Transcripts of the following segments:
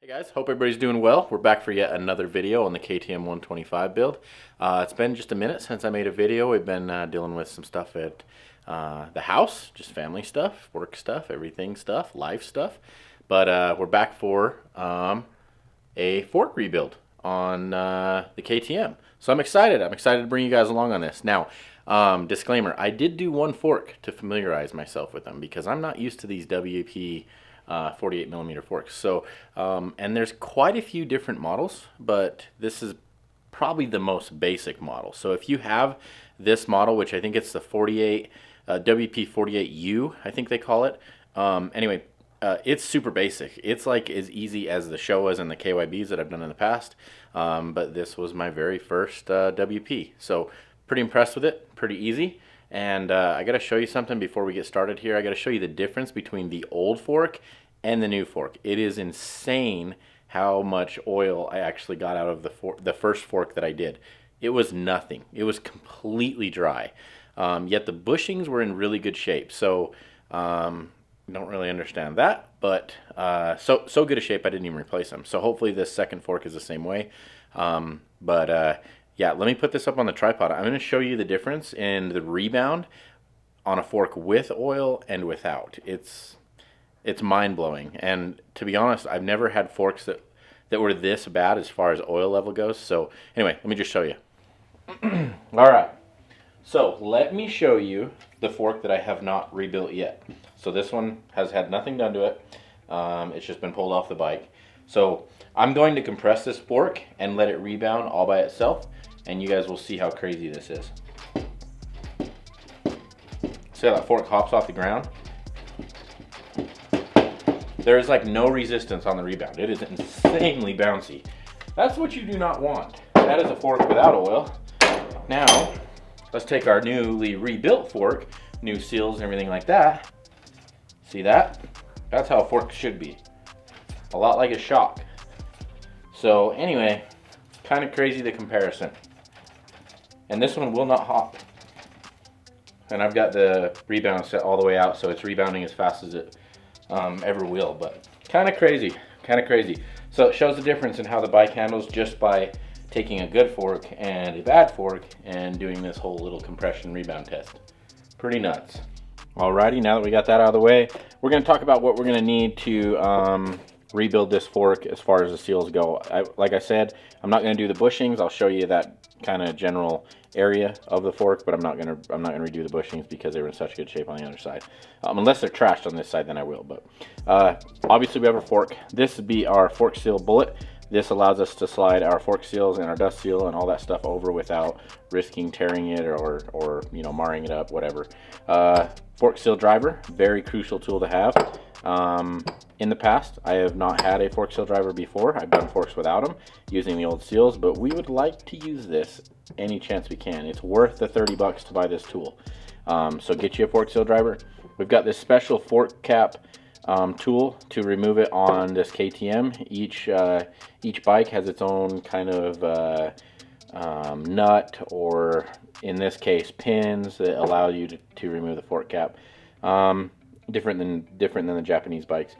Hey guys, hope everybody's doing well. We're back for yet another video on the KTM 125 build. It's been just a minute since I made a video. We've been dealing with some stuff at the house, just family stuff, work stuff, everything stuff, life stuff. But we're back for a fork rebuild on the KTM. So I'm excited. I'm excited to bring you guys along on this. Now, disclaimer, I did do one fork to familiarize myself with them because I'm not used to these WP 48mm forks. So, and there's quite a few different models, but this is probably the most basic model. So if you have this model, which I think it's the 48 WP 48U, I think they call it. Anyway, it's super basic. It's like as easy as the Showas and the KYBs that I've done in the past. But this was my very first WP. So pretty impressed with it. Pretty easy. And I got to show you something before we get started here. I got to show you the difference between the old fork and the new fork. It is insane how much oil I actually got out of the first fork that I did. It was nothing. It was completely dry. Yet the bushings were in really good shape. So don't really understand that, but so good a shape I didn't even replace them. So hopefully this second fork is the same way. Yeah, let me put this up on the tripod. I'm going to show you the difference in the rebound on a fork with oil and without. It's mind-blowing. And to be honest, I've never had forks that were this bad as far as oil level goes. So anyway, let me just show you. All right. So let me show you the fork that I have not rebuilt yet. So this one has had nothing done to it. It's just been pulled off the bike. So I'm going to compress this fork and let it rebound all by itself, and you guys will see how crazy this is. See how that fork hops off the ground? There is like no resistance on the rebound. It is insanely bouncy. That's what you do not want. That is a fork without oil. Now, let's take our newly rebuilt fork, new seals and everything like that. See that? That's how a fork should be. A lot like a shock. So anyway, kind of crazy the comparison. And this one will not hop. And I've got the rebound set all the way out, so it's rebounding as fast as it ever will. But kind of crazy, kind of crazy. So it shows the difference in how the bike handles just by taking a good fork and a bad fork and doing this whole little compression rebound test. Pretty nuts. Alrighty, now that we got that out of the way, we're going to talk about what we're going to need to rebuild this fork as far as the seals go. Like I said, I'm not going to do the bushings. I'll show you that kind of general area of the fork, but I'm not going to redo the bushings because they were in such good shape on the other side. Unless they're trashed on this side, then I will. But obviously we have a fork. This would be our fork seal bullet. This allows us to slide our fork seals and our dust seal and all that stuff over without risking tearing it or you know, marring it up, whatever. Fork seal driver, very crucial tool to have. In the past, I have not had a fork seal driver before. I've done forks without them, using the old seals, but we would like to use this any chance we can. It's worth the 30 bucks to buy this tool. So get you a fork seal driver. We've got this special fork cap tool to remove it on this KTM. Each bike has its own kind of nut, or in this case pins, that allow you to remove the fork cap. Different than the Japanese bikes.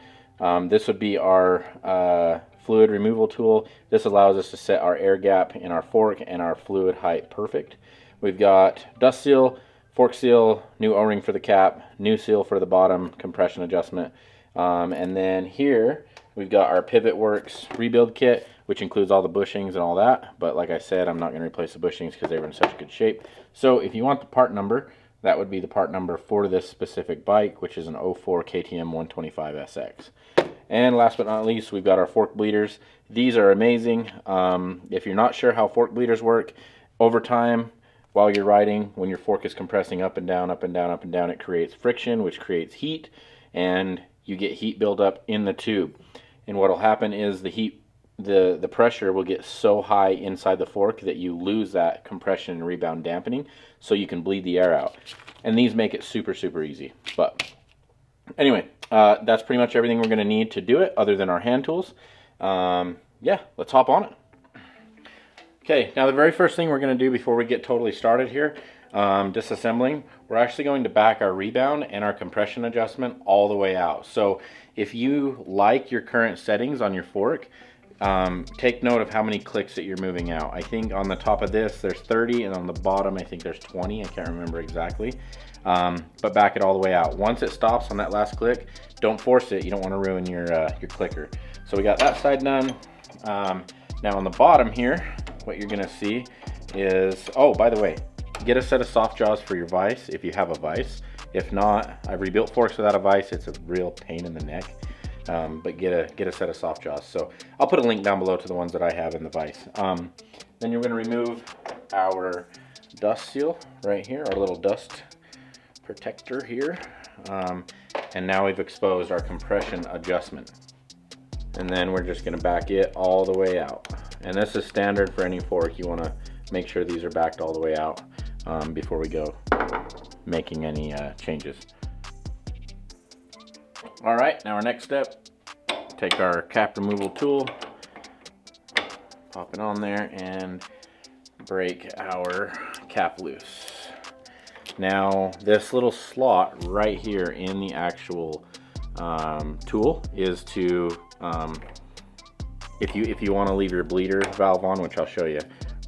This would be our fluid removal tool. This allows us to set our air gap in our fork and our fluid height perfect. We've got dust seal, fork seal, new O-ring for the cap, new seal for the bottom, compression adjustment. And then here we've got our Pivot Works rebuild kit, which includes all the bushings and all that. But like I said, I'm not going to replace the bushings because they were in such good shape. So if you want the part number, that would be the part number for this specific bike, which is an 04 KTM 125SX. And last but not least, we've got our fork bleeders. These are amazing. If you're not sure how fork bleeders work, over time, while you're riding, when your fork is compressing up and down, up and down, up and down, it creates friction, which creates heat, and you get heat buildup in the tube. And what will happen is the heat, the pressure will get so high inside the fork that you lose that compression and rebound dampening, so you can bleed the air out. And these make it super, super easy. But anyway, that's pretty much everything we're going to need to do it, other than our hand tools. Yeah, let's hop on it. Okay, now the very first thing we're going to do before we get totally started here, disassembling, we're actually going to back our rebound and our compression adjustment all the way out. So if you like your current settings on your fork, take note of how many clicks that you're moving out. I think on the top of this there's 30, and on the bottom I think there's 20. I can't remember exactly. But back it all the way out. Once it stops on that last click, don't force it. You don't want to ruin your clicker. So we got that side done. Now on the bottom here, what you're gonna see is, oh, by the way, get a set of soft jaws for your vise if you have a vise. If not, I've rebuilt forks without a vise. It's a real pain in the neck. But get a set of soft jaws. So I'll put a link down below to the ones that I have in the vise. Then you're gonna remove our dust seal right here, our little dust protector here. And now we've exposed our compression adjustment. And then we're just gonna back it all the way out. And this is standard for any fork. You wanna make sure these are backed all the way out before we go making any changes. All right, now our next step, take our cap removal tool, pop it on there and break our cap loose. Now this little slot right here in the actual tool is to, if you want to leave your bleeder valve on, which I'll show you,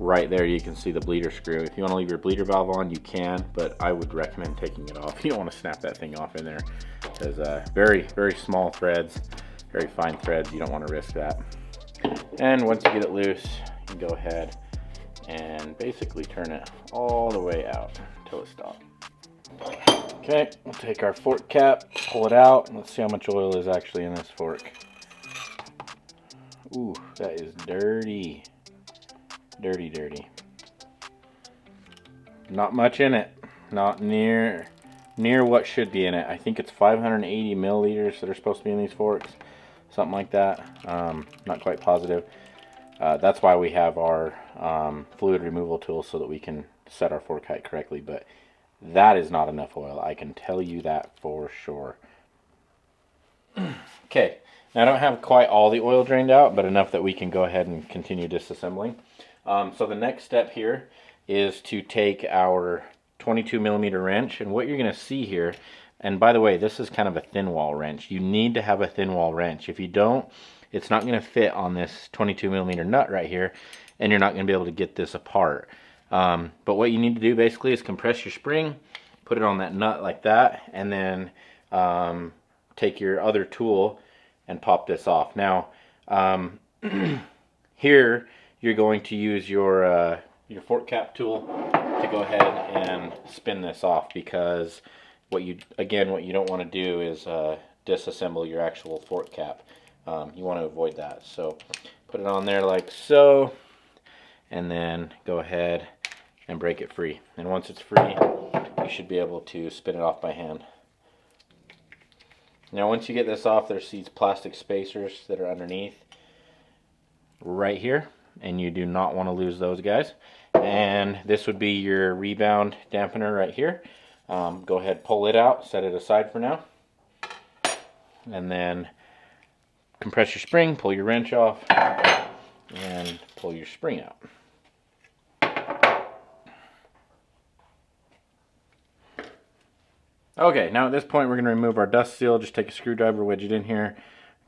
right there you can see the bleeder screw. If you want to leave your bleeder valve on, you can, but I would recommend taking it off. You don't want to snap that thing off in there, because very small threads, very fine threads, you don't want to risk that. And once you get it loose, you can go ahead and basically turn it all the way out until it stops. Okay, we'll take our fork cap, pull it out, and let's see how much oil is actually in this fork. Ooh, that is dirty. Dirty. Not much in it. Not near what should be in it. I think it's 580 milliliters that are supposed to be in these forks. Something like that. Not quite positive. That's why we have our fluid removal tool, so that we can set our fork height correctly. But that is not enough oil. I can tell you that for sure. Okay. Now I don't have quite all the oil drained out, but enough that we can go ahead and continue disassembling. So the next step here is to take our 22mm wrench, and what you're going to see here, and by the way, this is kind of a thin wall wrench. You need to have a thin wall wrench. If you don't, it's not going to fit on this 22mm nut right here, and you're not going to be able to get this apart. But what you need to do basically is compress your spring, put it on that nut like that, and then take your other tool and pop this off. Now here you're going to use your fork cap tool to go ahead and spin this off, because what you don't want to do is disassemble your actual fork cap. You want to avoid that. So put it on there like so, and then go ahead and break it free. And once it's free, you should be able to spin it off by hand. Now once you get this off, there's these plastic spacers that are underneath right here, and you do not want to lose those guys. And this would be your rebound dampener right here. Go ahead, pull it out, set it aside for now, and then compress your spring, pull your wrench off, and pull your spring out. Okay, now at this point we're going to remove our dust seal. Just take a screwdriver, wedge it in here,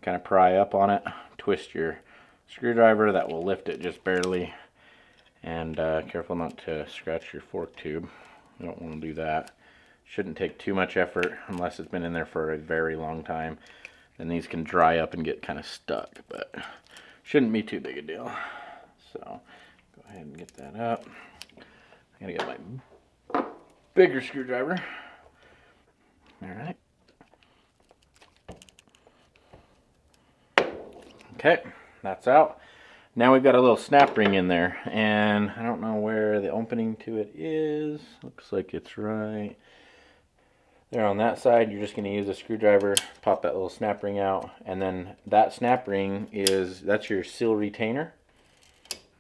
kind of pry up on it, twist your screwdriver. That will lift it just barely, and careful not to scratch your fork tube. You don't want to do that. Shouldn't take too much effort unless it's been in there for a very long time. Then these can dry up and get kind of stuck, but shouldn't be too big a deal. So go ahead and get that up. I'm going to get my bigger screwdriver. Alright. Okay, that's out. Now we've got a little snap ring in there, and I don't know where the opening to it is. Looks like it's right there on that side. You're just going to use a screwdriver, pop that little snap ring out, and then that snap ring that's your seal retainer.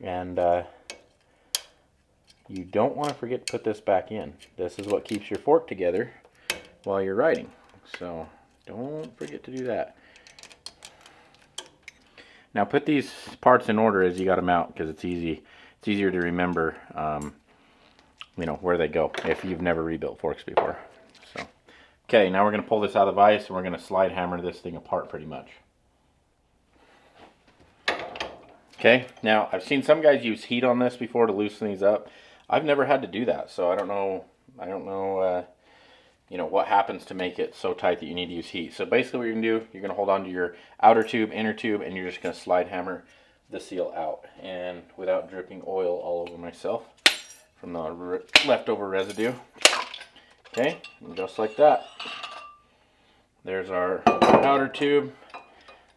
And you don't want to forget to put this back in. This is what keeps your fork together while you're riding, so don't forget to do that. Now put these parts in order as you got them out, because it's easier to remember you know, where they go if you've never rebuilt forks before. So, okay, now we're going to pull this out of the vise and we're going to slide hammer this thing apart pretty much. Okay, now I've seen some guys use heat on this before to loosen these up. I've never had to do that, so I don't know, you know, what happens to make it so tight that you need to use heat. So basically what you're going to do, you're going to hold on to your outer tube, inner tube, and you're just going to slide hammer the seal out. And without dripping oil all over myself from the leftover residue. Okay, and just like that. There's our outer tube,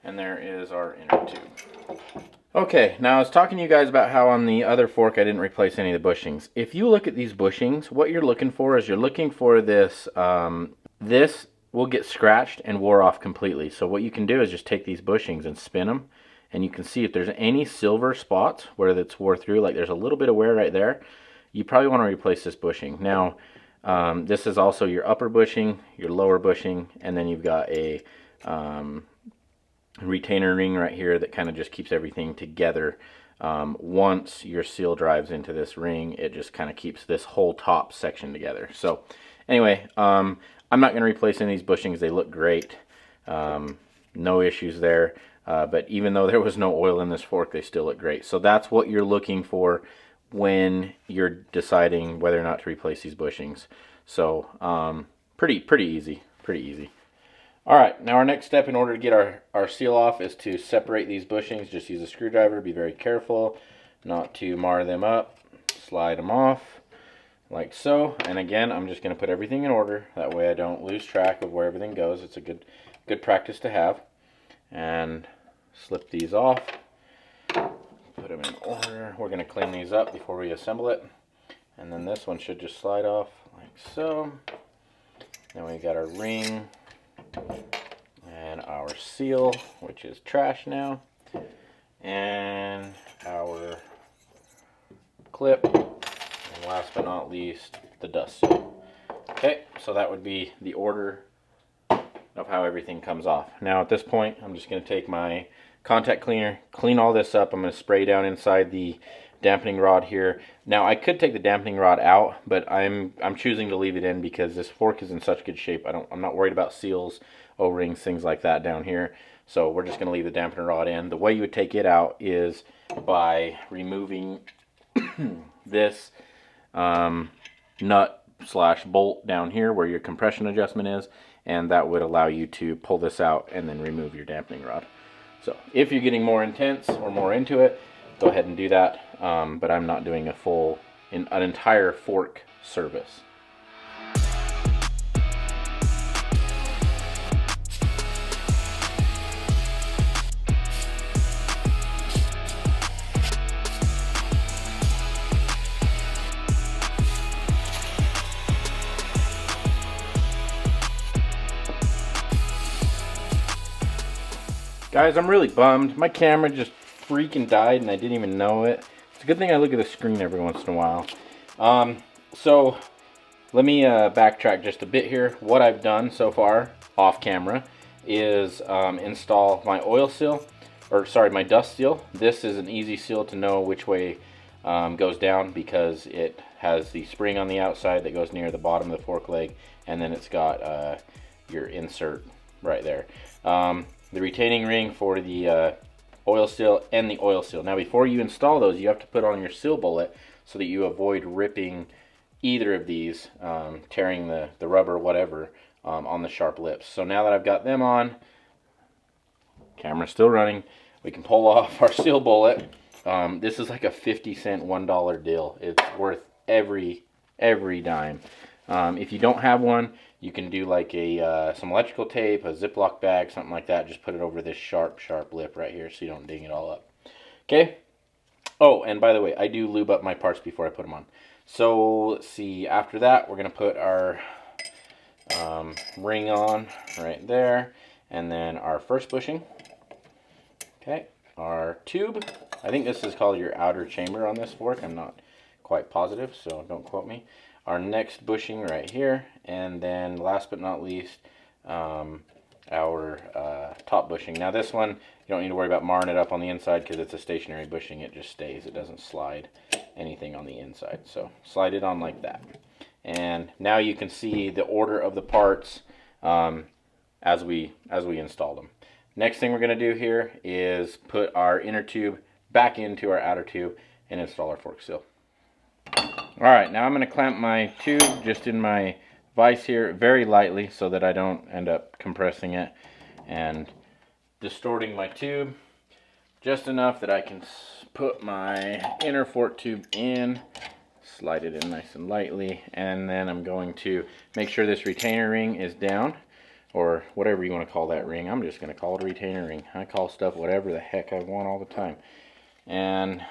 and there is our inner tube. Okay, now I was talking to you guys about how on the other fork I didn't replace any of the bushings. If you look at these bushings, what you're looking for is you're looking for this, this will get scratched and wore off completely. So what you can do is just take these bushings and spin them, and you can see if there's any silver spots where that's wore through, like there's a little bit of wear right there, you probably want to replace this bushing. Now, this is also your upper bushing, your lower bushing, and then you've got a retainer ring right here that kind of just keeps everything together. Once your seal drives into this ring, it just kind of keeps this whole top section together. So anyway, I'm not going to replace any of these bushings. They look great. No issues there. But even though there was no oil in this fork, they still look great. So that's what you're looking for when you're deciding whether or not to replace these bushings. So pretty easy. Alright, now our next step in order to get our seal off is to separate these bushings. Just use a screwdriver. Be very careful not to mar them up. Slide them off like so. And again, I'm just going to put everything in order. That way I don't lose track of where everything goes. It's a good practice to have. And slip these off. Put them in order. We're going to clean these up before we assemble it. And then this one should just slide off like so. Then we got our ring and our seal, which is trash now, and our clip, and last but not least, the dust seal. Okay, so that would be the order of how everything comes off. Now at this point, I'm just going to take my contact cleaner, clean all this up. I'm going to spray down inside the dampening rod here. Now I could take the dampening rod out, but I'm choosing to leave it in because this fork is in such good shape. I'm not worried about seals, O-rings, things like that down here. So we're just going to leave the dampening rod in. The way you would take it out is by removing this nut / bolt down here where your compression adjustment is, and that would allow you to pull this out and then remove your dampening rod. So if you're getting more intense or more into it, go ahead and do that, but I'm not doing an entire fork service. Guys, I'm really bummed. My camera just freaking died and I didn't even know it. It's a good thing I look at the screen every once in a while. So let me backtrack just a bit here. What I've done so far off camera is install my oil seal, or sorry, my dust seal. This is an easy seal to know which way goes down because it has the spring on the outside that goes near the bottom of the fork leg, and then it's got your insert right there. The retaining ring for the oil seal and the oil seal. Now before you install those, you have to put on your seal bullet so that you avoid ripping either of these, tearing the rubber, whatever, on the sharp lips. So now that I've got them on, camera's still running, we can pull off our seal bullet. This is like a 50-cent, $1 deal. It's worth every dime. If you don't have one, you can do like some electrical tape, a Ziploc bag, something like that. Just put it over this sharp lip right here so you don't ding it all up. Okay? Oh, and by the way, I do lube up my parts before I put them on. So, let's see. After that, we're going to put our ring on right there. And then our first bushing. Okay. Our tube. I think this is called your outer chamber on this fork. I'm not quite positive, so don't quote me. Our next bushing right here, and then last but not least, our top bushing. Now this one, you don't need to worry about marring it up on the inside because it's a stationary bushing. It just stays. It doesn't slide anything on the inside. So slide it on like that. And now you can see the order of the parts as we install them. Next thing we're going to do here is put our inner tube back into our outer tube and install our fork seal. Alright, now I'm going to clamp my tube just in my vise here very lightly so that I don't end up compressing it and distorting my tube just enough that I can put my inner fork tube in, slide it in nice and lightly, and then I'm going to make sure this retainer ring is down, or whatever you want to call that ring. I'm just going to call it a retainer ring. I call stuff whatever the heck I want all the time. And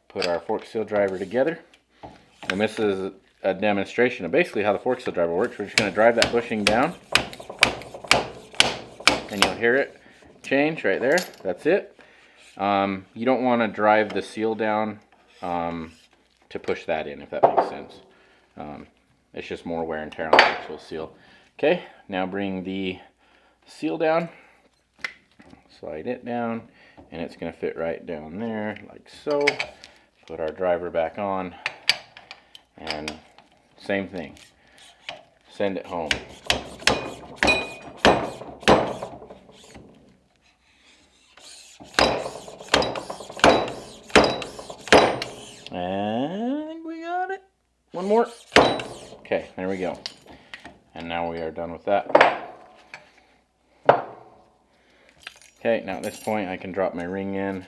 put our fork seal driver together. And this is a demonstration of basically how the fork seal driver works. We're just going to drive that bushing down, and you'll hear it change right there. That's it. You don't want to drive the seal down to push that in, if that makes sense. It's just more wear and tear on the actual seal. Okay, now bring the seal down, slide it down, and it's going to fit right down there like so. Put our driver back on, and same thing, send it home. And I think we got it. One more. Okay, there we go. And now we are done with that. Okay, now at this point I can drop my ring in,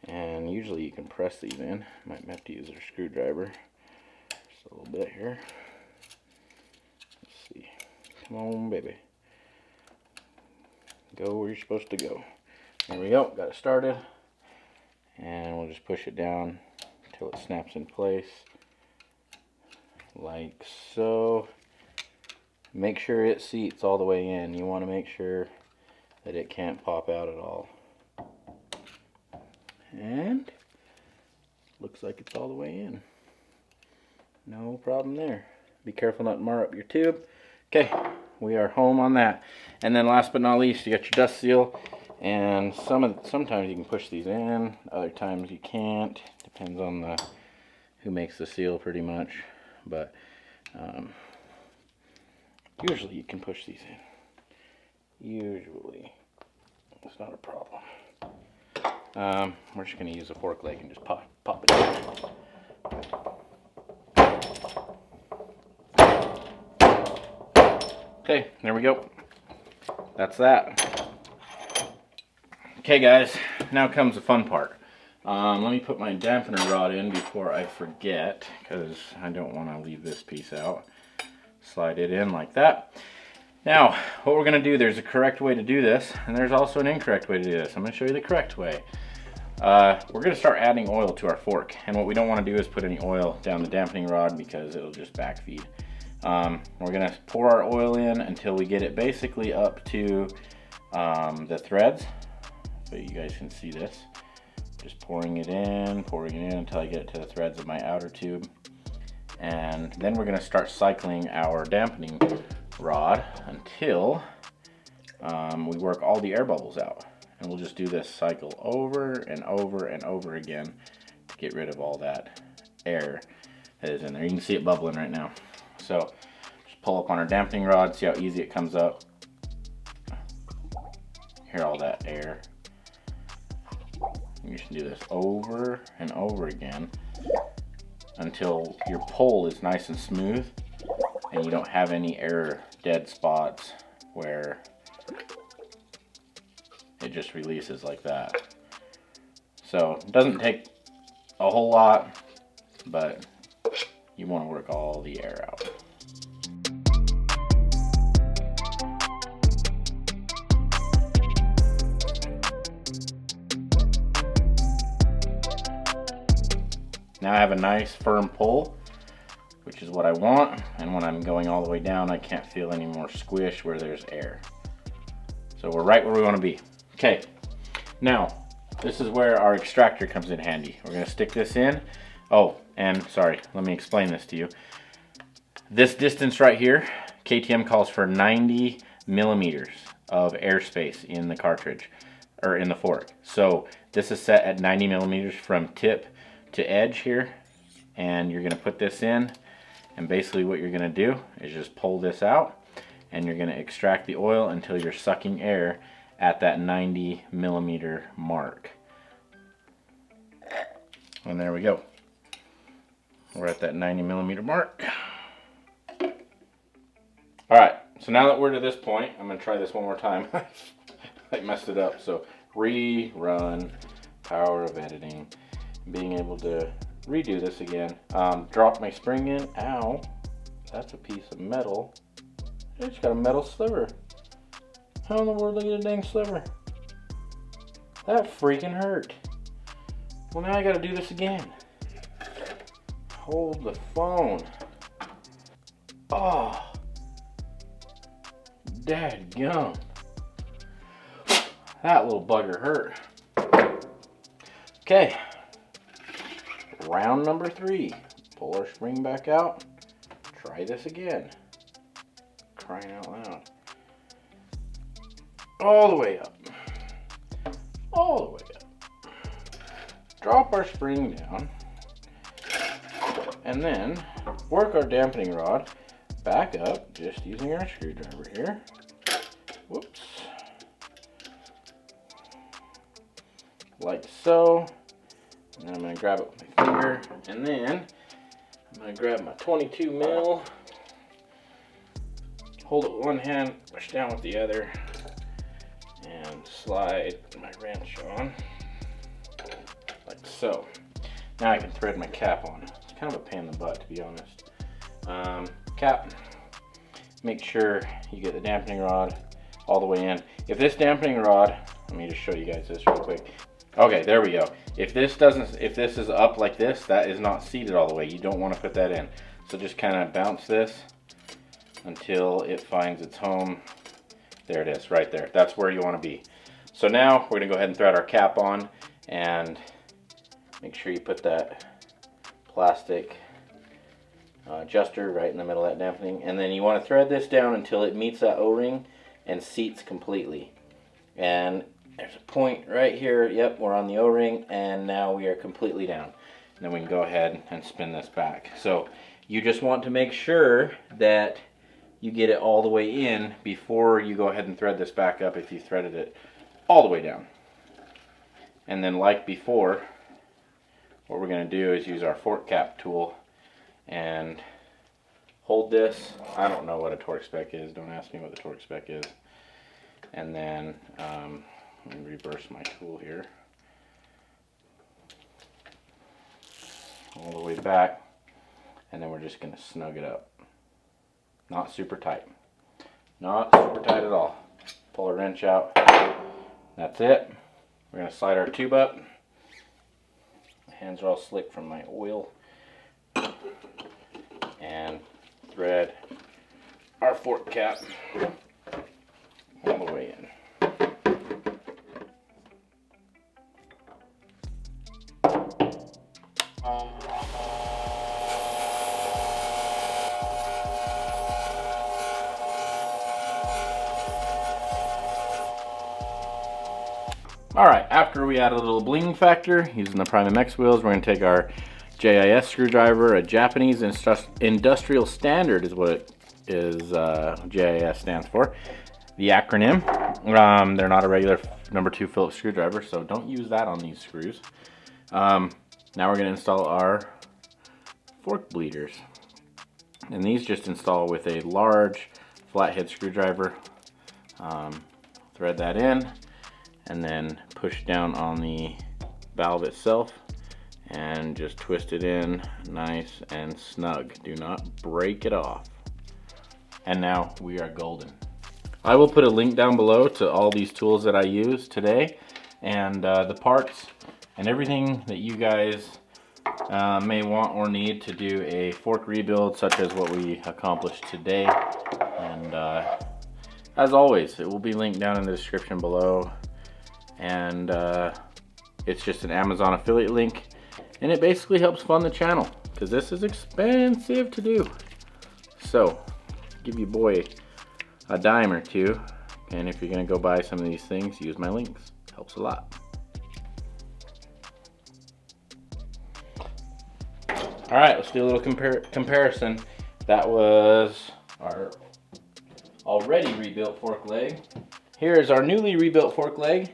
and usually you can press these in. Might have to use a screwdriver. Just a little bit here. Let's see. Come on, baby. Go where you're supposed to go. There we go, got it started. And we'll just push it down until it snaps in place. Like so. Make sure it seats all the way in. You want to make sure that it can't pop out at all. And looks like it's all the way in. No problem there. Be careful not to mar up your tube. Okay, we are home on that. And then last but not least, you got your dust seal. And sometimes you can push these in, other times you can't. Depends on who makes the seal pretty much. But usually you can push these in. Usually. It's not a problem. We're just going to use a fork leg and just pop it in. Okay, there we go. That's that. Okay guys, now comes the fun part. Let me put my dampener rod in before I forget, because I don't want to leave this piece out. Slide it in like that. Now, what we're going to do, there's a correct way to do this, and there's also an incorrect way to do this. I'm going to show you the correct way. We're going to start adding oil to our fork, and what we don't want to do is put any oil down the dampening rod because it'll just backfeed. We're going to pour our oil in until we get it basically up to the threads, so you guys can see this. Just pouring it in until I get it to the threads of my outer tube. And then we're going to start cycling our dampening rod until we work all the air bubbles out. And we'll just do this cycle over and over and over again to get rid of all that air that is in there. You can see it bubbling right now. So just pull up on our dampening rod, see how easy it comes up. Hear all that air. You should do this over and over again until your pole is nice and smooth and you don't have any air dead spots where it just releases like that. So it doesn't take a whole lot, but you want to work all the air out. Now I have a nice firm pull, which is what I want, and when I'm going all the way down I can't feel any more squish where there's air. So we're right where we want to be. Okay, now this is where our extractor comes in handy. We're going to stick this in. Oh, and sorry, let me explain this to you. This distance right here, KTM calls for 90 millimeters of airspace in the cartridge, or in the fork. So this is set at 90 millimeters from tip to edge here, and you're gonna put this in, and basically what you're gonna do is just pull this out, and you're gonna extract the oil until you're sucking air at that 90mm mark. And there we go. We're at that 90mm mark. Alright, so now that we're to this point, I'm going to try this one more time. I messed it up. So, rerun, power of editing, being able to redo this again. Drop my spring in. Ow, that's a piece of metal. It's got a metal sliver. How in the world did I get a dang sliver? That freaking hurt. Well, now I got to do this again. Hold the phone. Oh. Dadgum. That little bugger hurt. Okay. Round number 3. Pull our spring back out. Try this again. Crying out loud. All the way up. All the way up. Drop our spring down. And then work our dampening rod back up, just using our screwdriver here. Whoops. Like so. And then I'm going to grab it with my finger. And then I'm going to grab my 22mm. Hold it with one hand, push down with the other. And slide my wrench on. Like so. Now I can thread my cap on. It's kind of a pain in the butt, to be honest. Cap. Make sure you get the dampening rod all the way in. If this dampening rod, let me just show you guys this real quick. Okay, there we go. If this is up like this, that is not seated all the way. You don't want to put that in. So just kind of bounce this until it finds its home. There it is, right there. That's where you want to be. So now we're gonna go ahead and thread our cap on, and make sure you put that plastic adjuster right in the middle of that dampening, and then you want to thread this down until it meets that O-ring and seats completely. And there's a point right here. Yep, we're on the O-ring, and now we are completely down. And then we can go ahead and spin this back. So you just want to make sure that you get it all the way in before you go ahead and thread this back up if you threaded it all the way down. And then like before, what we're going to do is use our fork cap tool and hold this. I don't know what a torque spec is. Don't ask me what the torque spec is. And then let me reverse my tool here. All the way back. And then we're just going to snug it up. Not super tight. Not super tight at all. Pull a wrench out. That's it. We're going to slide our tube up. My hands are all slick from my oil. And thread our fork cap all the way in. Alright, after we add a little bling factor using the danmx wheels, we're going to take our JIS screwdriver. A Japanese industrial standard is what it is. JIS stands for. The acronym. They're not a regular number 2 Phillips screwdriver, so don't use that on these screws. Now we're going to install our fork bleeders. And these just install with a large flathead screwdriver. Thread that in, and then push down on the valve itself and just twist it in nice and snug. Do not break it off. And now we are golden. I will put a link down below to all these tools that I use today, and the parts and everything that you guys may want or need to do a fork rebuild such as what we accomplished today. And as always, it will be linked down in the description below. And it's just an Amazon affiliate link, and it basically helps fund the channel because this is expensive to do. So give your boy a dime or two, and if you're gonna go buy some of these things, use my links. Helps a lot. All right, let's do a little comparison. That was our already rebuilt fork leg. Here is our newly rebuilt fork leg.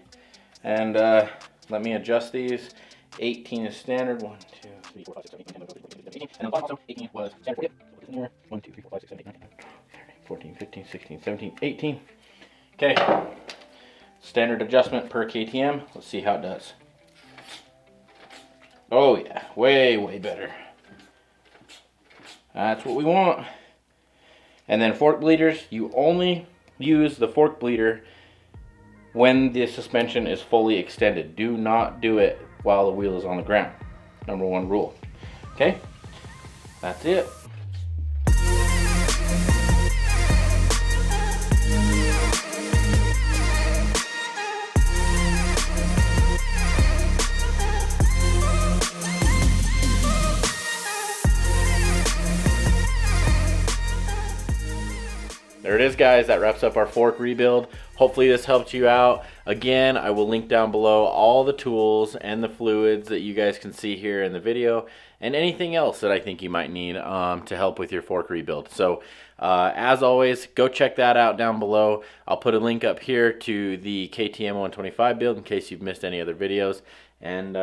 And let me adjust these. 18 is standard. 1, 2, 3, 4, 5, 6, 7, 8, 9, 10, 11, 12, 13, 14, 15. And the bottom also, 18 was standard. Put in here. 1, 2, 3, 4, 5, 6, 7, 8, 9, 10, 14, 15, 16, 17, 18. Okay. Standard adjustment per KTM. Let's see how it does. Oh yeah, way, way better. That's what we want. And then fork bleeders, you only use the fork bleeder when the suspension is fully extended. Do not do it while the wheel is on the ground. Number 1 rule. Okay, that's it. There it is, guys. That wraps up our fork rebuild. Hopefully this helped you out. Again, I will link down below all the tools and the fluids that you guys can see here in the video, and anything else that I think you might need to help with your fork rebuild. So as always, go check that out down below. I'll put a link up here to the KTM 125 build in case you've missed any other videos. And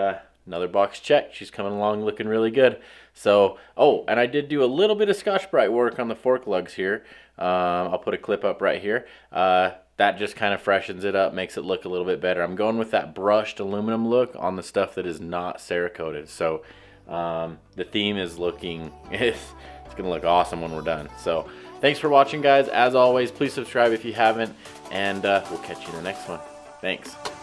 another box check. She's coming along looking really good. So, oh, and I did do a little bit of Scotch-Brite work on the fork lugs here. I'll put a clip up right here. That just kind of freshens it up, makes it look a little bit better. I'm going with that brushed aluminum look on the stuff that is not Cerakoted. So the theme is looking, it's going to look awesome when we're done. So thanks for watching, guys. As always, please subscribe if you haven't, and we'll catch you in the next one. Thanks.